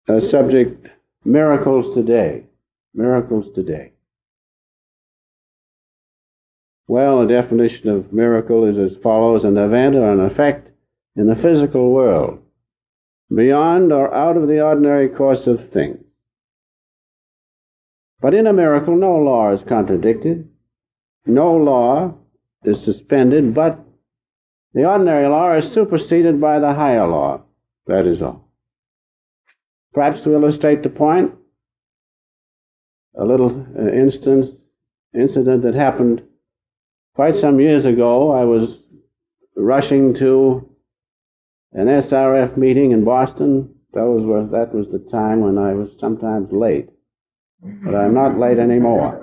subject, miracles today. Miracles today. Well, the definition of miracle is as follows: an event or an effect in the physical world, beyond or out of the ordinary course of things. But in a miracle, no law is contradicted, no law is suspended, but the ordinary law is superseded by the higher law. That is all. Perhaps to illustrate the point, a little incident that happened quite some years ago. I was rushing to an SRF meeting in Boston. That was the time when I was sometimes late. But I'm not late anymore.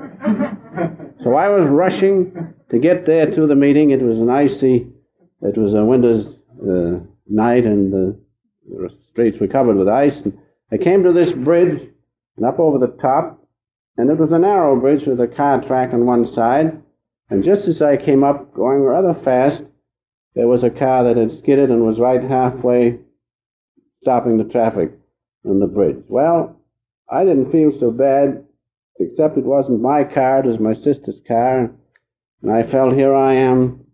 So I was rushing to get there to the meeting. It was a winter's night, and the streets were covered with ice. And I came to this bridge, and up over the top, and it was a narrow bridge with a car track on one side. And just as I came up, going rather fast, there was a car that had skidded and was right halfway stopping the traffic on the bridge. Well, I didn't feel so bad, except it wasn't my car, it was my sister's car. And I felt, here I am,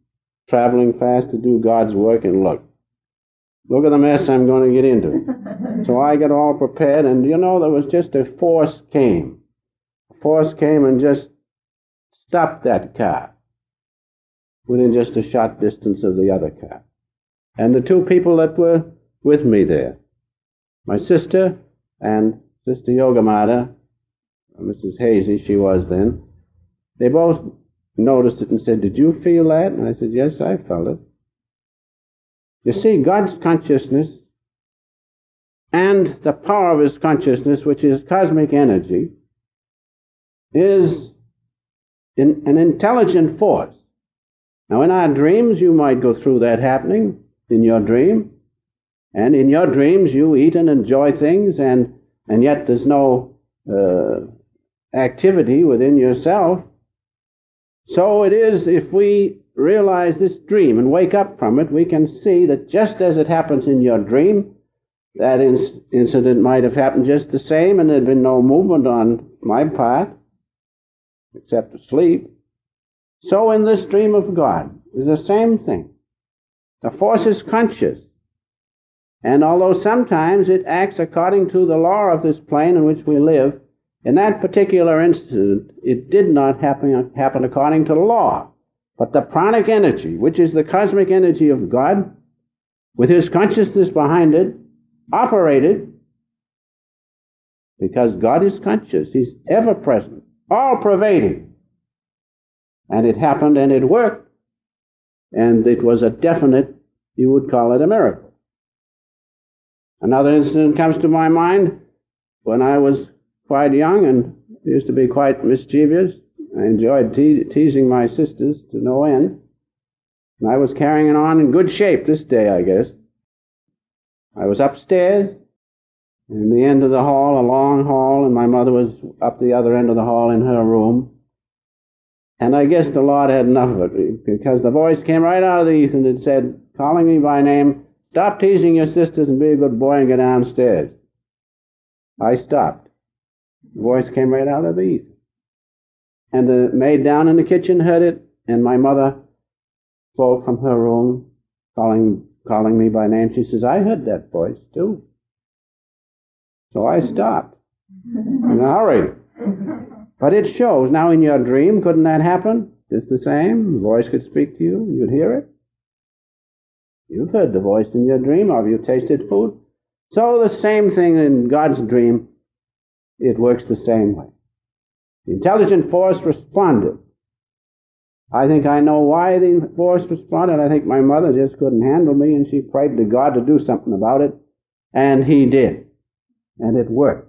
traveling fast to do God's work, and look at the mess I'm going to get into. So I got all prepared, and there was just a force came. A force came and just stopped that car within just a short distance of the other car. And the two people that were with me there, my sister and Sister Yogamata, Mrs. Hazy she was then, they both noticed it and said, "Did you feel that?" And I said, "Yes, I felt it." You see, God's consciousness and the power of His consciousness, which is cosmic energy, is an intelligent force. Now, in our dreams, you might go through that happening in your dream, and in your dreams you eat and enjoy things, and yet there's no activity within yourself. So it is, if we realize this dream and wake up from it, we can see that just as it happens in your dream, that incident might have happened just the same, and there'd been no movement on my part, except to sleep. So in this dream of God is the same thing. The force is conscious. And although sometimes it acts according to the law of this plane in which we live, in that particular incident, it did not happen according to the law. But the pranic energy, which is the cosmic energy of God, with His consciousness behind it, operated, because God is conscious. He's ever-present, all-pervading. And it happened, and it worked, and it was a definite, you would call it a miracle. Another incident comes to my mind. When I was quite young and used to be quite mischievous, I enjoyed teasing my sisters to no end. And I was carrying on in good shape this day, I guess. I was upstairs in the end of the hall, a long hall, and my mother was up the other end of the hall in her room. And I guess the Lord had enough of it, because the voice came right out of the ether and it said, calling me by name, "Stop teasing your sisters and be a good boy and get downstairs." I stopped. The voice came right out of the ether. And the maid down in the kitchen heard it, and my mother spoke from her room, calling me by name. She says, "I heard that voice too." So I stopped in a hurry. But it shows. Now in your dream, couldn't that happen? Just the same? The voice could speak to you, you'd hear it. You've heard the voice in your dream, or have you tasted food? So the same thing in God's dream, it works the same way. The intelligent force responded. I think I know why the force responded. I think my mother just couldn't handle me, and she prayed to God to do something about it, and He did. And it worked.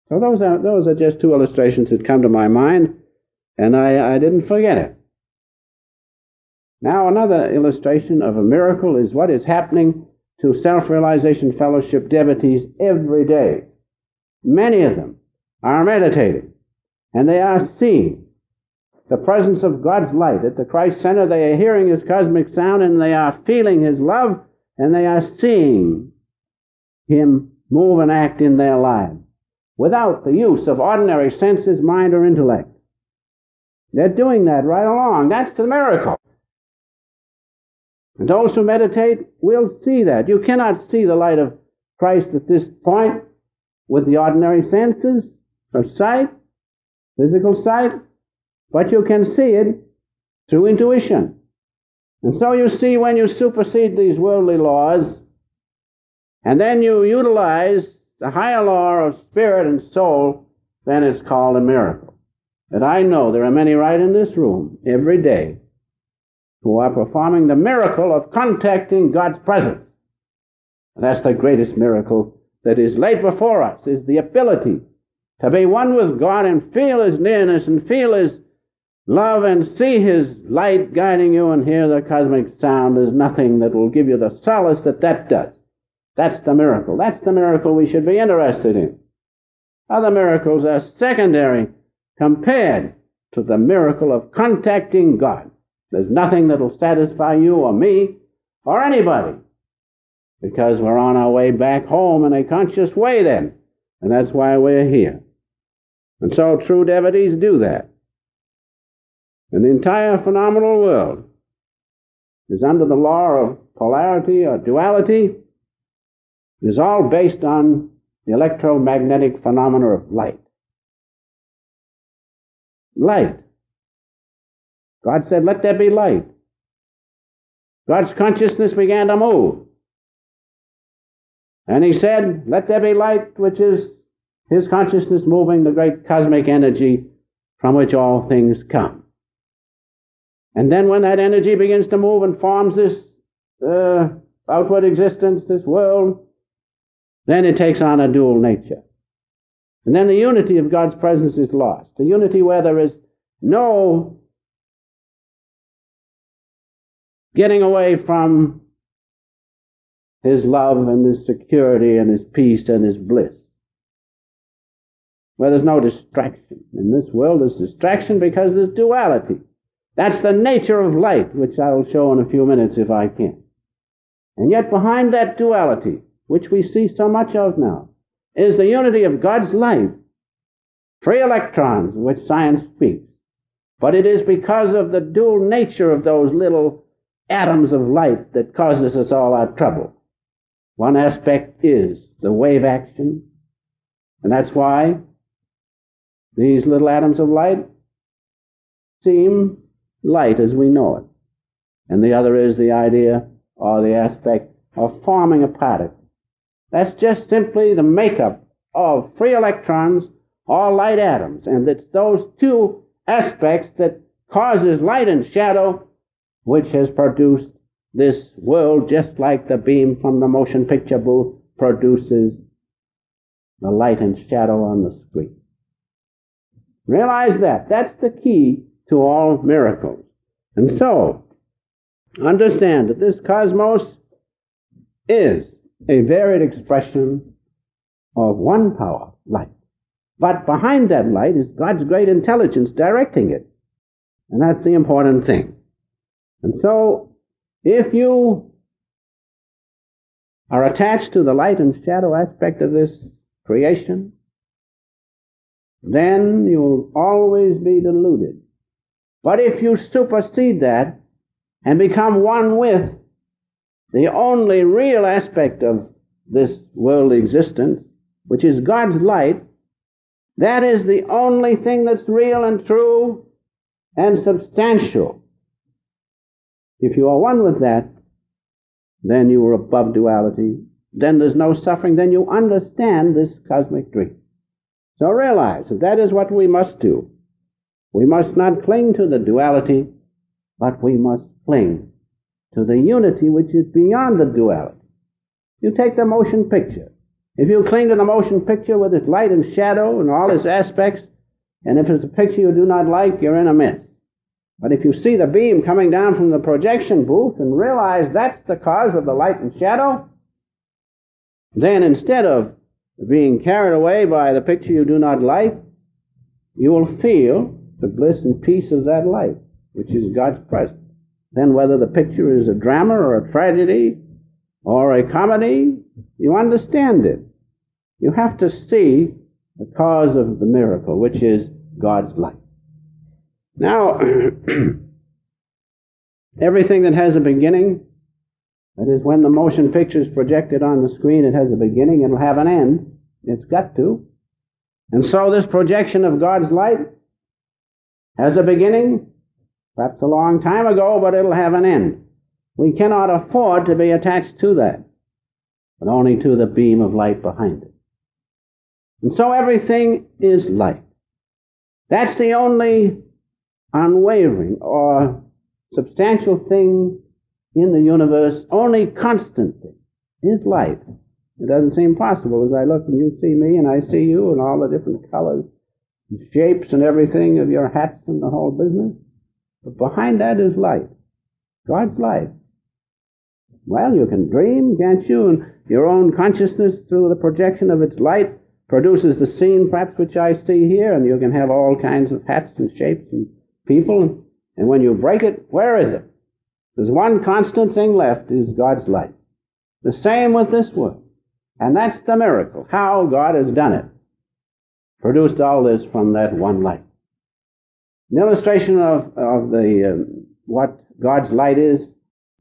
So those are just two illustrations that come to my mind, and I didn't forget it. Now another illustration of a miracle is what is happening to Self-Realization Fellowship devotees every day. Many of them are meditating, and they are seeing the presence of God's light at the Christ Center. They are hearing His cosmic sound, and they are feeling His love, and they are seeing Him move and act in their lives without the use of ordinary senses, mind, or intellect. They're doing that right along. That's the miracle. And those who meditate will see that. You cannot see the light of Christ at this point with the ordinary senses of sight, physical sight, but you can see it through intuition. And so you see, when you supersede these worldly laws, and then you utilize the higher law of spirit and soul, then it's called a miracle. And I know there are many right in this room every day who are performing the miracle of contacting God's presence. And that's the greatest miracle that is laid before us, is the ability to be one with God and feel His nearness and feel His love and see His light guiding you and hear the cosmic sound. There's nothing that will give you the solace that does. That's the miracle. That's the miracle we should be interested in. Other miracles are secondary compared to the miracle of contacting God. There's nothing that will satisfy you or me or anybody, because we're on our way back home in a conscious way then, and that's why we're here. And so true devotees do that. And the entire phenomenal world is under the law of polarity or duality. It is all based on the electromagnetic phenomena of light. Light. God said, let there be light. God's consciousness began to move. And He said, let there be light, which is His consciousness moving, the great cosmic energy from which all things come. And then when that energy begins to move and forms this outward existence, this world, then it takes on a dual nature. And then the unity of God's presence is lost. The unity where there is no getting away from His love and His security and His peace and His bliss. Where there's no distraction. In this world there's distraction because there's duality. That's the nature of light, which I will show in a few minutes if I can. And yet behind that duality, which we see so much of now, is the unity of God's light. Free electrons, which science speaks. But it is because of the dual nature of those little atoms of light that causes us all our trouble. One aspect is the wave action, and that's why these little atoms of light seem light as we know it. And the other is the idea or the aspect of forming a particle. That's just simply the makeup of free electrons or light atoms. And it's those two aspects that causes light and shadow, which has produced this world, just like the beam from the motion picture booth produces the light and shadow on the screen. Realize that. That's the key to all miracles. And so, understand that this cosmos is a varied expression of one power, light. But behind that light is God's great intelligence directing it. And that's the important thing. And so, if you are attached to the light and shadow aspect of this creation, then you'll always be deluded. But if you supersede that and become one with the only real aspect of this worldly existence, which is God's light, that is the only thing that's real and true and substantial. If you are one with that, then you are above duality. Then there's no suffering. Then you understand this cosmic dream. So realize that that is what we must do. We must not cling to the duality, but we must cling to the unity which is beyond the duality. You take the motion picture. If you cling to the motion picture with its light and shadow and all its aspects, and if it's a picture you do not like, you're in a mess. But if you see the beam coming down from the projection booth and realize that's the cause of the light and shadow, then instead of being carried away by the picture you do not like, you will feel the bliss and peace of that light, which is God's presence. Then whether the picture is a drama or a tragedy or a comedy, you understand it. you have to see the cause of the miracle, which is God's light. Now, everything that has a beginning, that is, when the motion picture is projected on the screen, it has a beginning, it'll have an end. It's got to. And so this projection of God's light has a beginning, perhaps a long time ago, but it'll have an end. We cannot afford to be attached to that, but only to the beam of light behind it. And so everything is light. That's the only unwavering or substantial thing in the universe, only constant thing is light. It doesn't seem possible as I look and you see me and I see you and all the different colors and shapes and everything of your hats and the whole business. But behind that is light. God's light. Well, you can dream, can't you? And your own consciousness, through the projection of its light, produces the scene, perhaps, which I see here, and you can have all kinds of hats and shapes and people. And when you break it, where is it? There's one constant thing left, is God's light. The same with this world. And that's the miracle, how God has done it. Produced all this from that one light. An illustration of what God's light is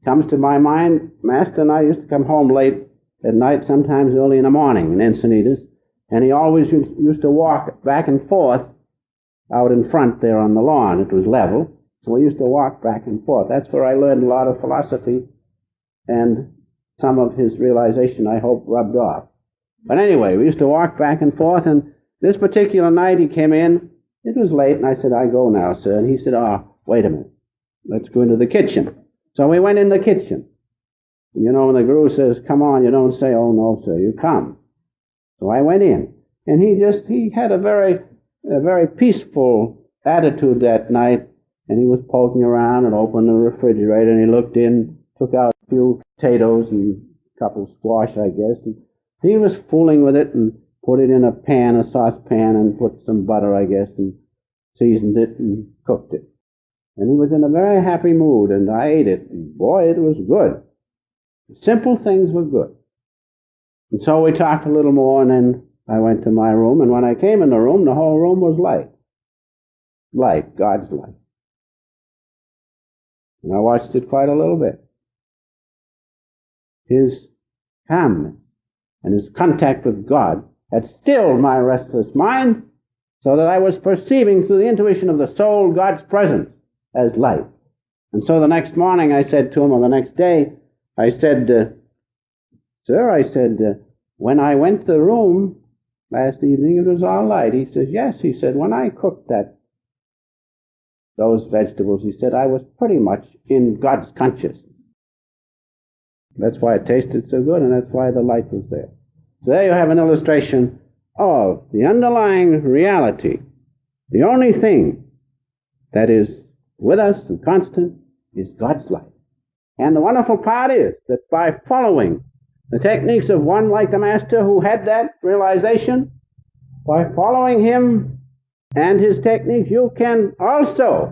comes to my mind. Master and I used to come home late at night, sometimes early in the morning in Encinitas, and he always used to walk back and forth out in front there on the lawn. It was level, so we used to walk back and forth. That's where I learned a lot of philosophy, and some of his realization, I hope, rubbed off. But anyway, we used to walk back and forth, and this particular night he came in. It was late, and I said, "I go now, sir." And he said, "Oh, wait a minute. Let's go into the kitchen." So we went in the kitchen. You know, when the guru says, "Come on," you don't say, "Oh, no, sir, you come." So I went in, and he had a very peaceful attitude that night, and he was poking around and opened the refrigerator, and he looked in, took out a few potatoes and a couple of squash, I guess, and he was fooling with it and put it in a pan, a saucepan, and put some butter, I guess, and seasoned it and cooked it. And he was in a very happy mood, and I ate it, and boy, it was good. Simple things were good. And so we talked a little more, and then I went to my room, and when I came in the room, the whole room was light. Light, God's light. And I watched it quite a little bit. His calmness and his contact with God had stilled my restless mind, so that I was perceiving through the intuition of the soul God's presence as light. And so the next morning I said to him, or the next day, I said, "Sir," I said, "when I went to the room last evening, it was all light." He says, "Yes," he said, "when I cooked those vegetables," he said, "I was pretty much in God's consciousness. That's why it tasted so good, and that's why the light was there." So there you have an illustration of the underlying reality. The only thing that is with us and constant is God's light. And the wonderful part is that by following the techniques of one like the Master who had that realization, by following him and his techniques, you can also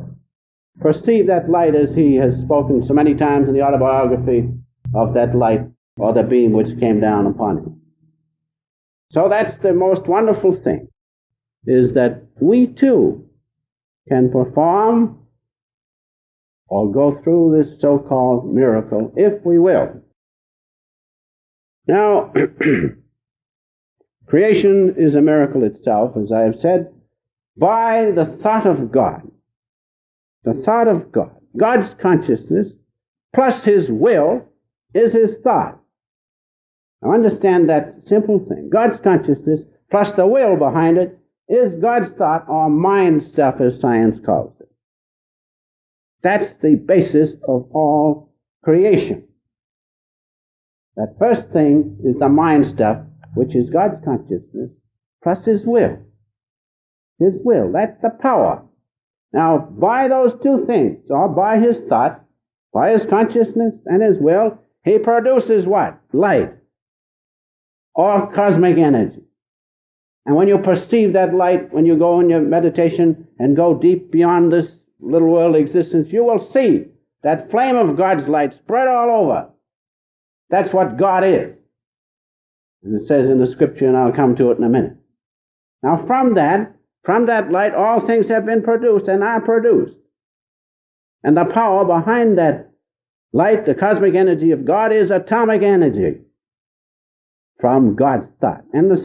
perceive that light as he has spoken so many times in the autobiography of that light or the beam which came down upon him. So that's the most wonderful thing, is that we too can perform or go through this so-called miracle if we will. Now, creation is a miracle itself, as I have said, by the thought of God. The thought of God. God's consciousness plus his will is his thought. Now understand that simple thing. God's consciousness plus the will behind it is God's thought, or mind stuff as science calls it. That's the basis of all creation. That first thing is the mind stuff, which is God's consciousness, plus his will. His will, that's the power. Now, by those two things, or by his thought, by his consciousness and his will, he produces what? Light, or cosmic energy. And when you perceive that light, when you go in your meditation and go deep beyond this little world existence, you will see that flame of God's light spread all over. That's what God is. as it says in the scripture, and I'll come to it in a minute. Now from that light, all things have been produced and are produced. And the power behind that light, the cosmic energy of God, is atomic energy from God's thought. And the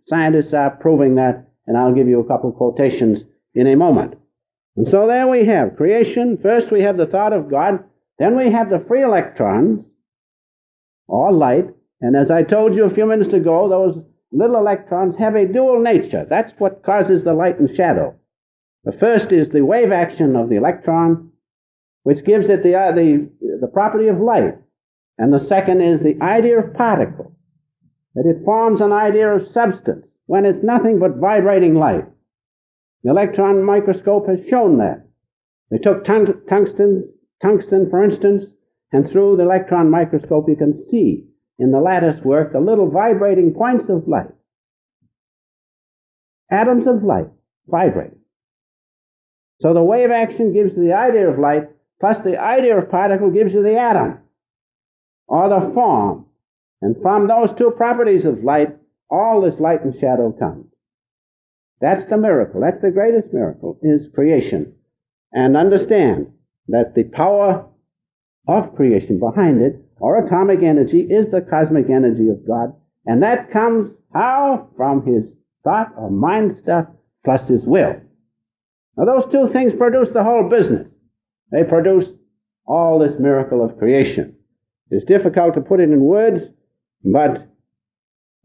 scientists are proving that, and I'll give you a couple of quotations in a moment. And so there we have creation. First we have the thought of God. Then we have the free electrons, or light. And as I told you a few minutes ago, those little electrons have a dual nature. That's what causes the light and shadow. The first is the wave action of the electron, which gives it the property of light. And the second is the idea of particle, that it forms an idea of substance when it's nothing but vibrating light. The electron microscope has shown that. They took tungsten, for instance, and through the electron microscope you can see in the lattice work the little vibrating points of light. Atoms of light vibrating. So the wave action gives you the idea of light, plus the idea of particle gives you the atom, or the form. And from those two properties of light, all this light and shadow comes. That's the miracle. That's the greatest miracle, is creation. And understand that the power of creation behind it, or atomic energy, is the cosmic energy of God. And that comes how? From his thought or mind stuff plus his will. Now those two things produce the whole business. They produce all this miracle of creation. It's difficult to put it in words, but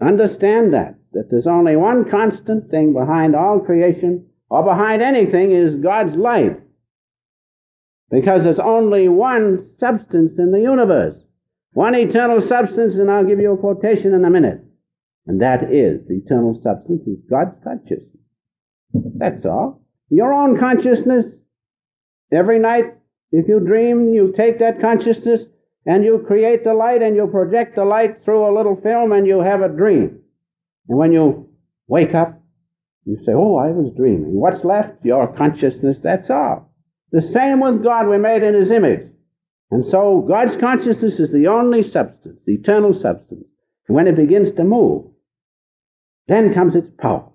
understand that there's only one constant thing behind all creation, or behind anything, is God's light. Because there's only one substance in the universe, one eternal substance, and I'll give you a quotation in a minute. And that is, the eternal substance is God's consciousness. That's all. Your own consciousness. Every night, if you dream, you take that consciousness and you create the light and you project the light through a little film and you have a dream. And when you wake up, you say, oh, I was dreaming. What's left? Your consciousness, that's all. The same with God. We're made in his image. And so God's consciousness is the only substance, the eternal substance. And when it begins to move, then comes its power.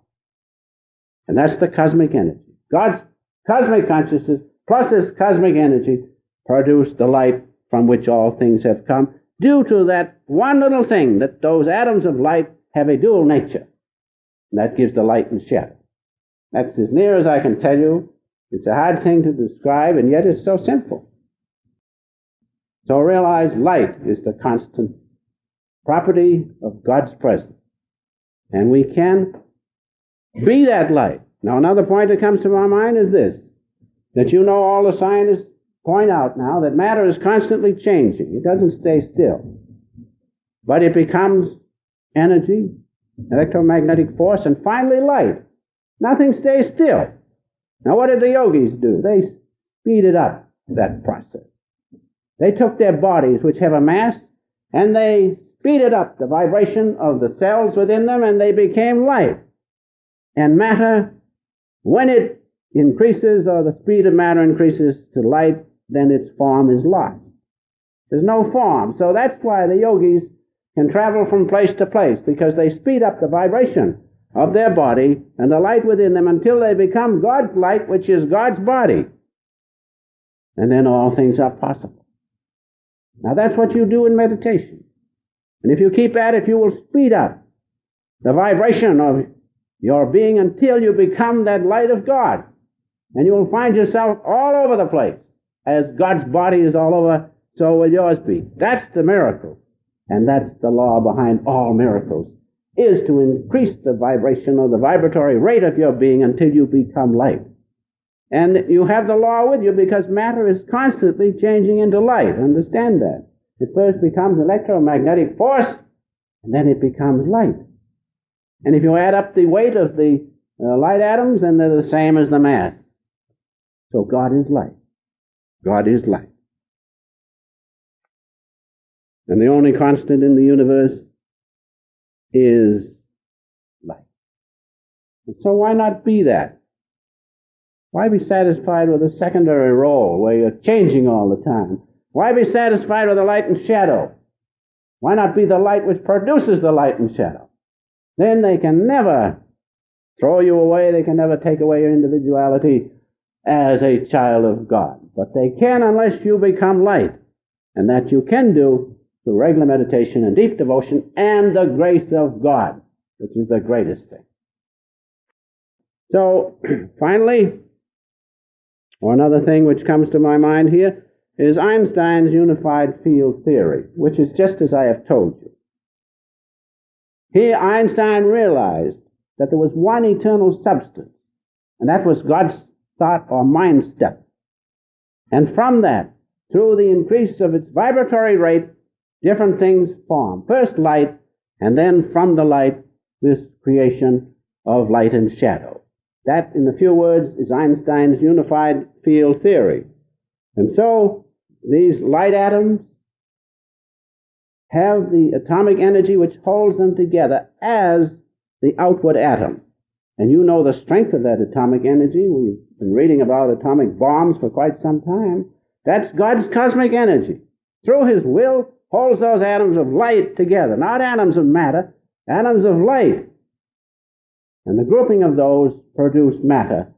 And that's the cosmic energy. God's cosmic consciousness plus his cosmic energy produce the light from which all things have come, due to that one little thing, that those atoms of light have a dual nature. And that gives the light and shadow. That's as near as I can tell you. It's a hard thing to describe, and yet it's so simple. So realize light is the constant property of God's presence. And we can be that light. Now another point that comes to my mind is this, that you know all the scientists point out now that matter is constantly changing. It doesn't stay still. But it becomes energy, electromagnetic force, and finally light. Nothing stays still. Now what did the yogis do? They speeded up that process. They took their bodies, which have a mass, and they speeded up the vibration of the cells within them, and they became light. And matter, when it increases, or the speed of matter increases to light, then its form is lost. There's no form. So that's why the yogis can travel from place to place, because they speed up the vibration of their body and the light within them until they become God's light, which is God's body. And then all things are possible. Now that's what you do in meditation. And if you keep at it, you will speed up the vibration of your being until you become that light of God. And you will find yourself all over the place. As God's body is all over, so will yours be. That's the miracle. And that's the law behind all miracles, is to increase the vibration or the vibratory rate of your being until you become light. And you have the law with you because matter is constantly changing into light. Understand that. It first becomes electromagnetic force, and then it becomes light. And if you add up the weight of the light atoms, then they're the same as the mass. So God is light. God is light. And the only constant in the universe is light. And so why not be that? Why be satisfied with a secondary role where you're changing all the time? Why be satisfied with the light and shadow? Why not be the light which produces the light and shadow? Then they can never throw you away. They can never take away your individuality as a child of God. But they can unless you become light. And that you can do through regular meditation and deep devotion and the grace of God, which is the greatest thing. So, finally, or another thing which comes to my mind here is Einstein's unified field theory, which is just as I have told you. Here Einstein realized that there was one eternal substance, and that was God's thought or mind stuff. And from that, through the increase of its vibratory rate, different things form. First light, and then from the light, this creation of light and shadow. That, in a few words, is Einstein's unified field theory. And so, these light atoms have the atomic energy which holds them together as the outward atom. And you know the strength of that atomic energy. We've been reading about atomic bombs for quite some time. That's God's cosmic energy. Through His will, holds those atoms of light together. Not atoms of matter, atoms of light. And the grouping of those produce matter,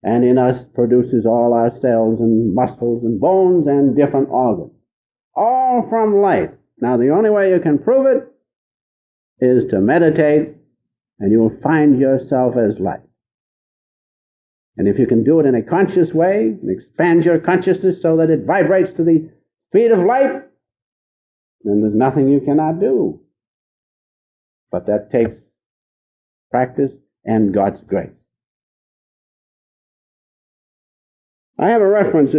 and in us produces all our cells and muscles and bones and different organs. All from light. Now, the only way you can prove it is to meditate, and you'll find yourself as light. And if you can do it in a conscious way, and expand your consciousness so that it vibrates to the speed of light, then there's nothing you cannot do. But that takes practice and God's grace. I have a reference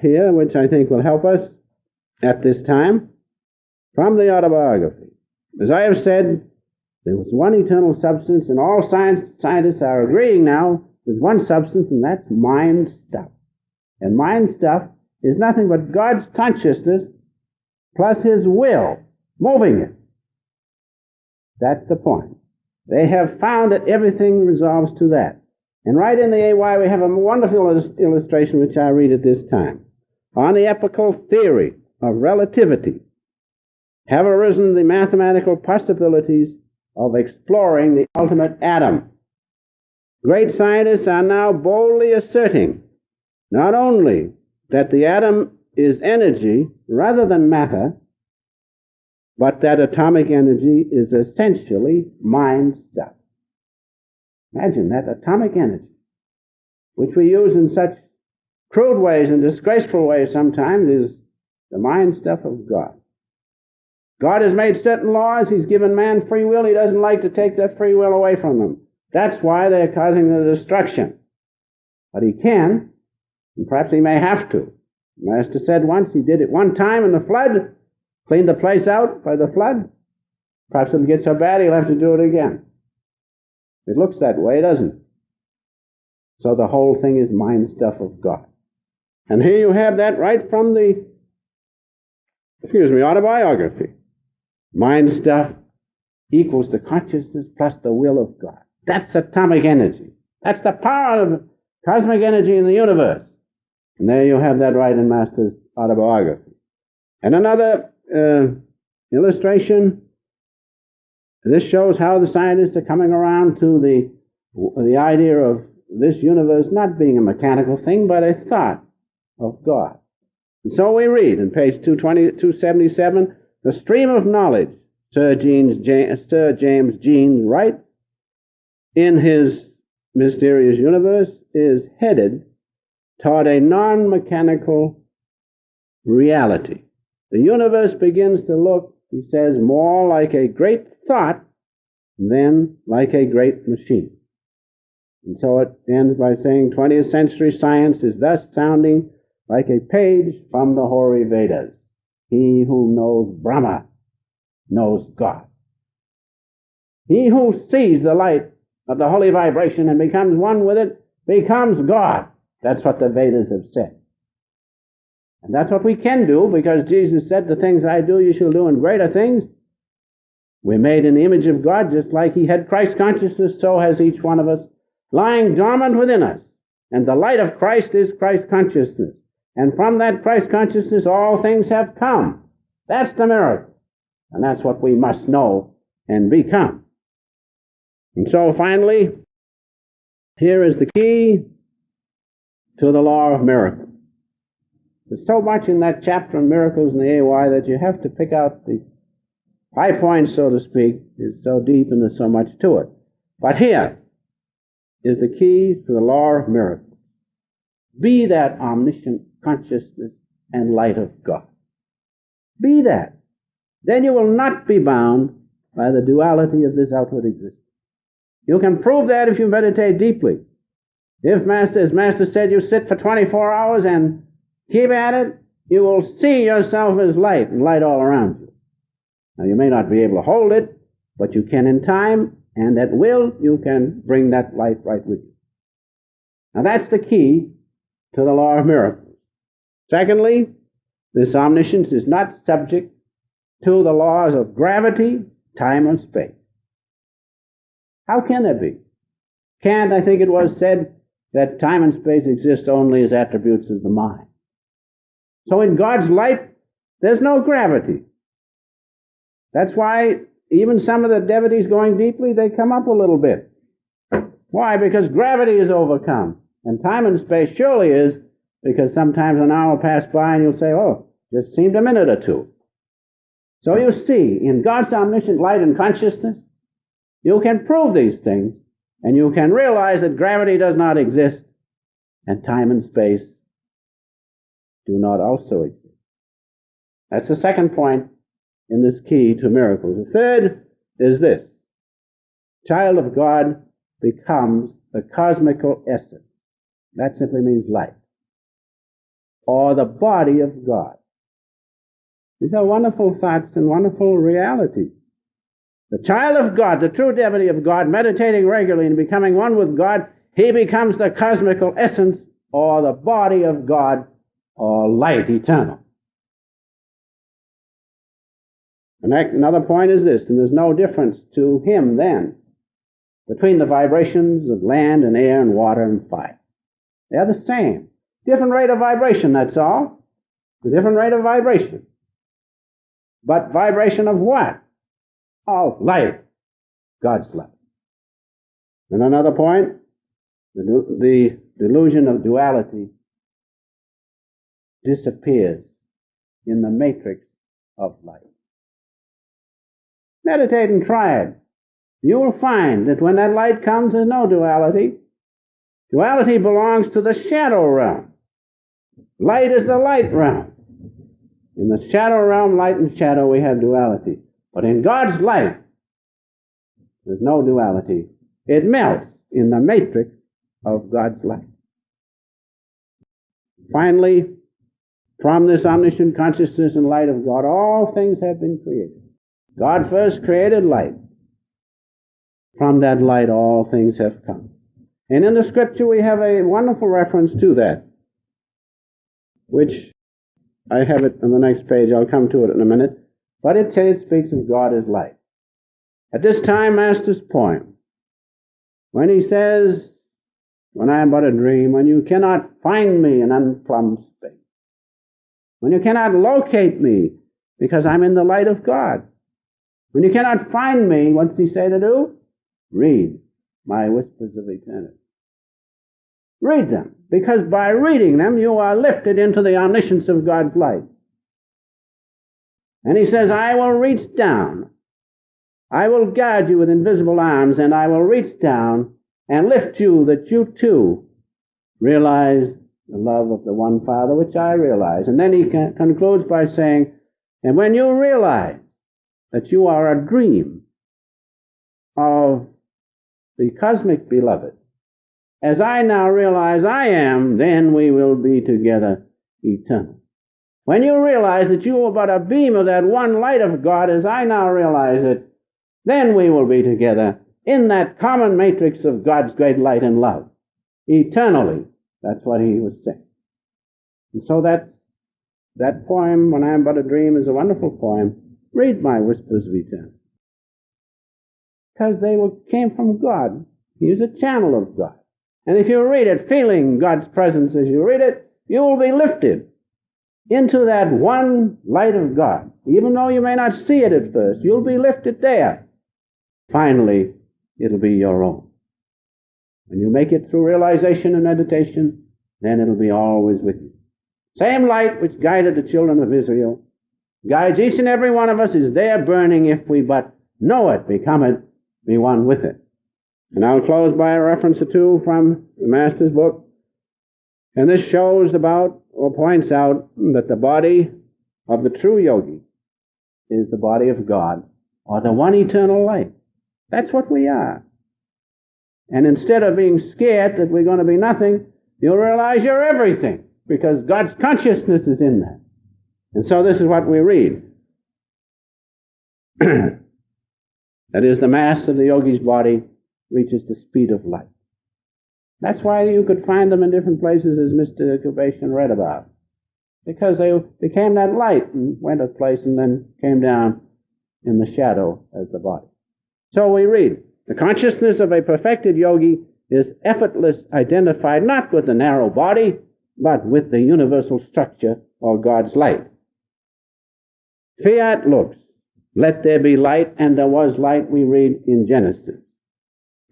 here which I think will help us at this time from the autobiography. As I have said, there was one eternal substance, and all scientists are agreeing now there's one substance, and that's mind stuff. And mind stuff is nothing but God's consciousness plus His will moving it. That's the point. They have found that everything resolves to that. And right in the AY we have a wonderful illustration which I read at this time. On the epochal theory of relativity have arisen the mathematical possibilities of exploring the ultimate atom. Great scientists are now boldly asserting not only that the atom is energy rather than matter, but that atomic energy is essentially mind stuff. Imagine that atomic energy, which we use in such crude ways and disgraceful ways sometimes, is the mind stuff of God. God has made certain laws. He's given man free will. He doesn't like to take that free will away from them. That's why they're causing the destruction. But He can, and perhaps He may have to. The Master said once He did it one time in the flood, cleaned the place out by the flood. Perhaps it'll get so bad He'll have to do it again. It looks that way, doesn't it? So the whole thing is mind stuff of God. And here you have that right from the, autobiography. Mind stuff equals the consciousness plus the will of God. That's atomic energy. That's the power of cosmic energy in the universe. And there you have that right in Master's autobiography. And another illustration, this shows how the scientists are coming around to the idea of this universe not being a mechanical thing, but a thought of God. And so we read in page 277, the stream of knowledge, Sir James Jeans Wright, in his mysterious universe, is headed toward a non-mechanical reality. The universe begins to look, he says, more like a great thought than like a great machine. And so it ends by saying 20th century science is thus sounding like a page from the Hoary Vedas. He who knows Brahma knows God. He who sees the light of the holy vibration and becomes one with it becomes God. That's what the Vedas have said. And that's what we can do, because Jesus said, the things I do you shall do, and greater things. We're made in the image of God, just like He had Christ consciousness, so has each one of us, lying dormant within us. And the light of Christ is Christ consciousness. And from that Christ consciousness all things have come. That's the miracle. And that's what we must know and become. And so finally, here is the key to the law of miracles. There's so much in that chapter on miracles in the AY that you have to pick out the high points, so to speak. It's so deep and there's so much to it. But here is the key to the law of miracles. Be that omniscient consciousness and light of God. Be that. Then you will not be bound by the duality of this outward existence. You can prove that if you meditate deeply. If as Master said, you sit for 24 hours and keep at it, you will see yourself as light and light all around you. Now you may not be able to hold it, but you can in time, and at will you can bring that light right with you. Now that's the key to the law of miracles. Secondly, this omniscience is not subject to the laws of gravity, time, or space. How can there be? Kant, I think it was, said that time and space exist only as attributes of the mind. So in God's light, there's no gravity. That's why even some of the devotees going deeply, they come up a little bit. Why? Because gravity is overcome. And time and space surely is, because sometimes an hour will pass by and you'll say, oh, just seemed a minute or two. So you see, in God's omniscient light and consciousness, you can prove these things, and you can realize that gravity does not exist, and time and space do not also exist. That's the second point in this key to miracles. The third is this. Child of God becomes the cosmical essence. That simply means light. Or the body of God. These are wonderful thoughts and wonderful realities. The child of God, the true devotee of God, meditating regularly and becoming one with God, he becomes the cosmical essence or the body of God or light eternal. And another point is this, and there's no difference to him then between the vibrations of land and air and water and fire. They're the same. Different rate of vibration, that's all. A different rate of vibration. But vibration of what? Of light. God's light. And another point, the delusion of duality disappears in the matrix of light. Meditate and try it. You will find that when that light comes, there's no duality. Duality belongs to the shadow realm. Light is the light realm. In the shadow realm, light and shadow, we have duality. But in God's light, there's no duality. It melts in the matrix of God's light. Finally, from this omniscient consciousness and light of God, all things have been created. God first created light. From that light, all things have come. And in the scripture, we have a wonderful reference to that, which I have it on the next page. I'll come to it in a minute. But it speaks of God as light. At this time, Master's poem, when he says, when I am but a dream, when you cannot find me in unplumbed space, when you cannot locate me because I'm in the light of God, when you cannot find me, what's he say to do? Read my whispers of eternity. Read them, because by reading them you are lifted into the omniscience of God's light. And he says, I will reach down. I will guard you with invisible arms, and I will reach down and lift you that you too realize the love of the one Father, which I realize. And then he concludes by saying, and when you realize that you are a dream of the cosmic beloved, as I now realize I am, then we will be together eternal. When you realize that you are but a beam of that one light of God, as I now realize it, then we will be together in that common matrix of God's great light and love, eternally. That's what he was saying. And so that poem, When I Am But a Dream, is a wonderful poem. Read my whispers of eternity. Because they came from God. He is a channel of God. And if you read it feeling God's presence as you read it, you will be lifted. into that one light of God. Even though you may not see it at first, you'll be lifted there. Finally, it'll be your own. When you make it through realization and meditation, then it'll be always with you. Same light which guided the children of Israel guides each and every one of us, is there burning if we but know it, become it, be one with it. And I'll close by a reference or two from the Master's book. And this shows about, or points out, that the body of the true yogi is the body of God, or the one eternal light. That's what we are. And instead of being scared that we're going to be nothing, you'll realize you're everything, because God's consciousness is in that. And so this is what we read. That is, the mass of the yogi's body reaches the speed of light. That's why you could find them in different places, as Mr. Kubation read about. Because they became that light and went a place and then came down in the shadow as the body. So we read, the consciousness of a perfected yogi is effortless, identified not with the narrow body, but with the universal structure or God's light. Fiat lux, let there be light, and there was light, we read in Genesis.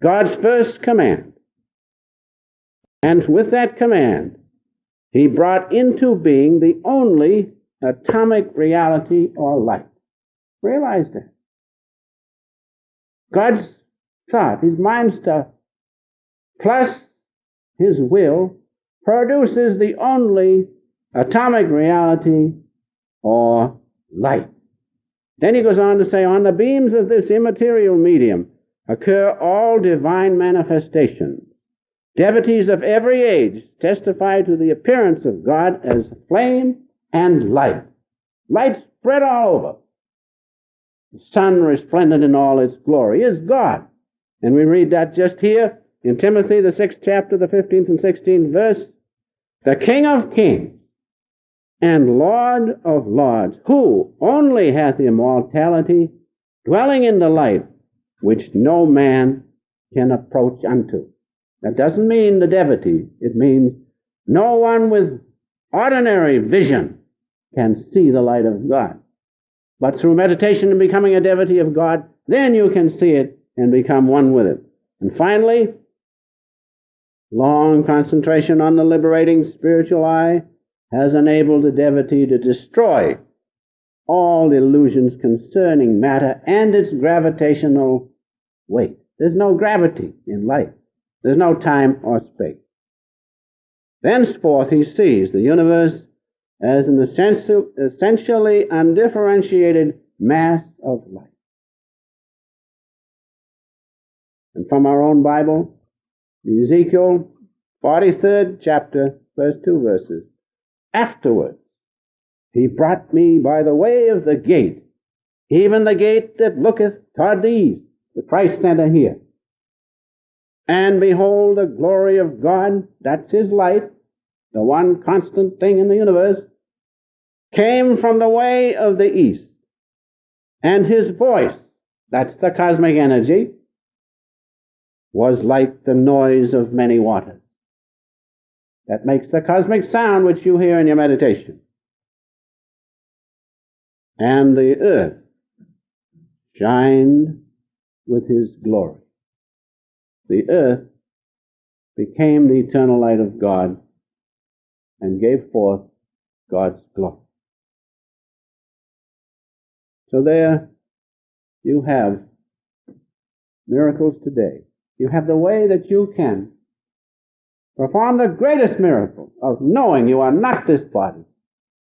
God's first command. And with that command, he brought into being the only atomic reality or light. Realize that. God's thought, his mind stuff, plus his will, produces the only atomic reality or light. Then he goes on to say, on the beams of this immaterial medium occur all divine manifestations. Devotees of every age testify to the appearance of God as flame and light. Light spread all over. The sun, resplendent in all its glory, is God. And we read that just here in Timothy, the 6th chapter, the 15th and 16th verse. The King of kings and Lord of lords, who only hath immortality, dwelling in the light, which no man can approach unto. That doesn't mean the devotee. It means no one with ordinary vision can see the light of God. But through meditation and becoming a devotee of God, then you can see it and become one with it. And finally, long concentration on the liberating spiritual eye has enabled the devotee to destroy all illusions concerning matter and its gravitational weight. There's no gravity in light. There's no time or space. Thenceforth he sees the universe as an essentially undifferentiated mass of light. And from our own Bible, Ezekiel 43rd chapter, verse 2 verses. Afterwards, he brought me by the way of the gate, even the gate that looketh toward the east, the Christ Center here. And behold, the glory of God, that's his light, the one constant thing in the universe, came from the way of the east. And his voice, that's the cosmic energy, was like the noise of many waters. That makes the cosmic sound which you hear in your meditation. And the earth shined with his glory. The earth became the eternal light of God and gave forth God's glory. So there you have miracles today. You have the way that you can perform the greatest miracle of knowing you are not this body,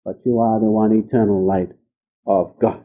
but you are the one eternal light of God.